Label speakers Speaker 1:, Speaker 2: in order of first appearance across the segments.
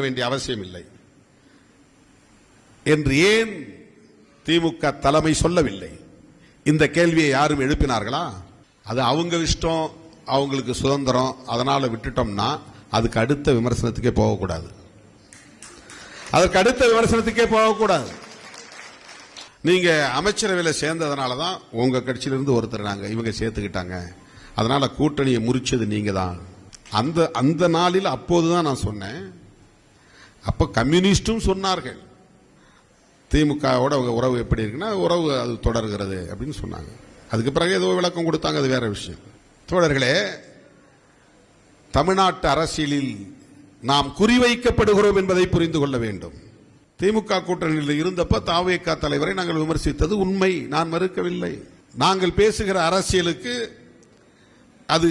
Speaker 1: வேண்டிய அவசியம் இல்லை என்று ஏன் திமுக தலைமை சொல்லவில்லை? இந்த கேள்வியை யாரும் எழுப்பினார்களா? அது அவங்க இஷ்டம், அவங்களுக்கு சுதந்திரம், அதனால விட்டுட்டோம்னா அதுக்கு அடுத்த விமர்சனத்துக்கே போகக்கூடாது. நீங்க அமைச்சரவையில் சேர்ந்ததுனால தான் உங்க கட்சியிலிருந்து ஒருத்தர் இவங்க சேர்த்துக்கிட்டாங்க, அதனால கூட்டணியை முறிச்சது நீங்க தான். அந்த நாளில் அப்போதுதான் நான் சொன்னேன். அப்ப கம்யூனிஸ்டும் சொன்னார்கள் திமுகவோட உறவு எப்படி இருக்குன்னா உறவு அது தொடர்கிறது அப்படின்னு சொன்னாங்க. அதுக்கு பிறகு ஏதோ விளக்கம் கொடுத்தாங்க, அது வேற விஷயம். தோழர்களே, தமிழ்நாட்டு அரசியலில் நாம் குறிவைக்கப்படுகிறோம் என்பதை புரிந்து கொள்ள வேண்டும். திமுக கூட்டணியில் இருந்தப்ப தாவேகா தலைவரை நாங்கள் விமர்சித்தது உண்மை, நான் மறுக்கவில்லை. நாங்கள் பேசுகிற அரசியலுக்கு அது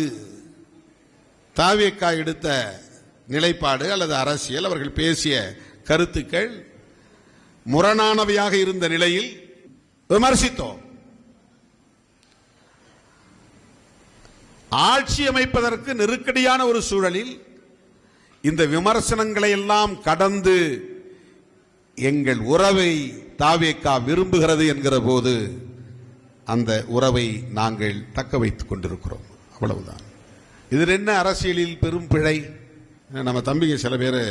Speaker 1: தாவேகா எடுத்த நிலைப்பாடு அல்லது அரசியல், அவர்கள் பேசிய கருத்துக்கள் முரணானவையாக இருந்த நிலையில் விமர்சித்தோம். ஆட்சி அமைப்பதற்கு நெருக்கடியான ஒரு சூழலில் இந்த விமர்சனங்களை எல்லாம் கடந்து எங்கள் உறவை தாவேகா விரும்புகிறது என்கிற போது அந்த உறவை நாங்கள் தக்க வைத்துக் கொண்டிருக்கிறோம். அவ்வளவுதான். இதில் என்ன அரசியலில் பெரும் பிழை? நம்ம தம்பிங்க சில பேர்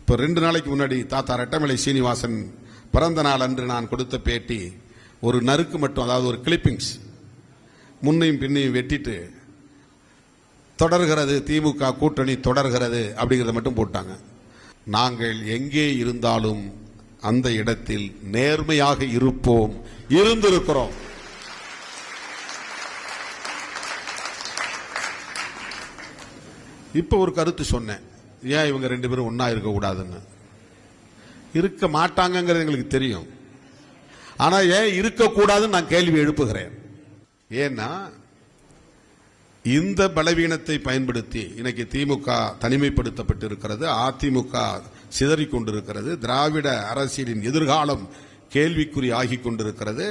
Speaker 1: இப்போ 2 நாளைக்கு முன்னாடி தாத்தா ரெட்டமலை சீனிவாசன் பிறந்த நாள் அன்று நான் கொடுத்த பேட்டி ஒரு நறுக்கு மட்டும், அதாவது ஒரு கிளிப்பிங்ஸ் முன்னையும் பின்னையும் வெட்டிட்டு தொடர்கிறது, திமுக கூட்டணி தொடர்கிறது அப்படிங்கிறத மட்டும் போட்டாங்க. நாங்கள் எங்கே இருந்தாலும் அந்த இடத்தில் நேர்மையாக இருப்போம், இருந்திருக்கிறோம். இப்ப ஒரு கருத்து சொன்னேன், ஏன் இவங்க 2 பேரும் ஒன்னா இருக்க கூடாதுன்னு. இருக்க மாட்டாங்கிறது எங்களுக்கு தெரியும், ஆனா ஏன் இருக்கக்கூடாதுன்னு நான் கேள்வி எழுப்புகிறேன். ஏன்னா இந்த பலவீனத்தை பயன்படுத்தி இன்னைக்கு திமுக தனிமைப்படுத்தப்பட்டு இருக்கிறது, அதிமுக சிதறிக் கொண்டிருக்கிறது, திராவிட அரசியலின் எதிர்காலம் கேள்விக்குறி ஆகிக் கொண்டிருக்கிறது,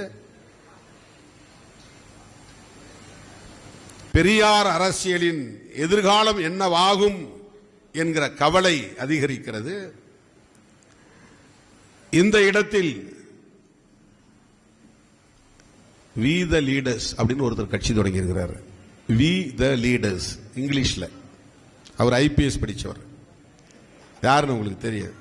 Speaker 1: பெரியார் அரசியலின் எதிர்காலம் என்னவாகும் என்கிற கவலை அதிகரிக்கிறது. இந்த இடத்தில் வி த லீடர்ஸ் அப்படின்னு ஒருத்தர் கட்சி தொடங்கி இருக்கிறார். வி த லீடர்ஸ் இங்கிலீஷ்ல. அவர் IPS படிச்சவர். யாருன்னு உங்களுக்கு தெரியும்?